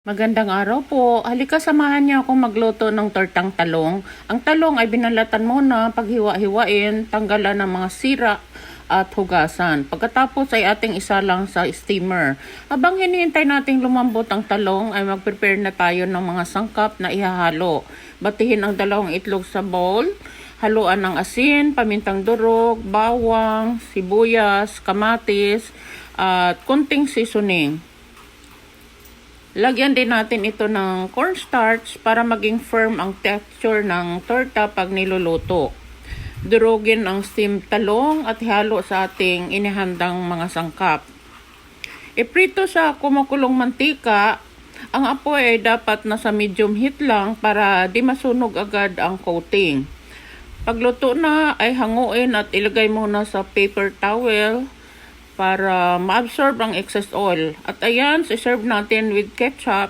Magandang araw po. Halika samahan niyo ako magluto ng tortang talong. Ang talong ay binalatan muna, paghiwa-hiwain, tanggalan ng mga sira at hugasan. Pagkatapos ay ating isalang sa steamer. Habang hinihintay nating lumambot ang talong ay mag-prepare na tayo ng mga sangkap na ihahalo. Batihin ang dalawang itlog sa bowl. Haluan ng asin, pamintang durog, bawang, sibuyas, kamatis at kunting seasoning. Lagyan din natin ito ng cornstarch para maging firm ang texture ng torta pag niluluto. Durugin ang steamed talong at ihalo sa ating inihandang mga sangkap. Iprito sa kumukulong mantika, ang apoy ay dapat nasa medium heat lang para di masunog agad ang coating. Pagluto na ay hanguin at ilagay muna sa paper towel para ma-absorb ang excess oil. At ayan, serve natin with ketchup.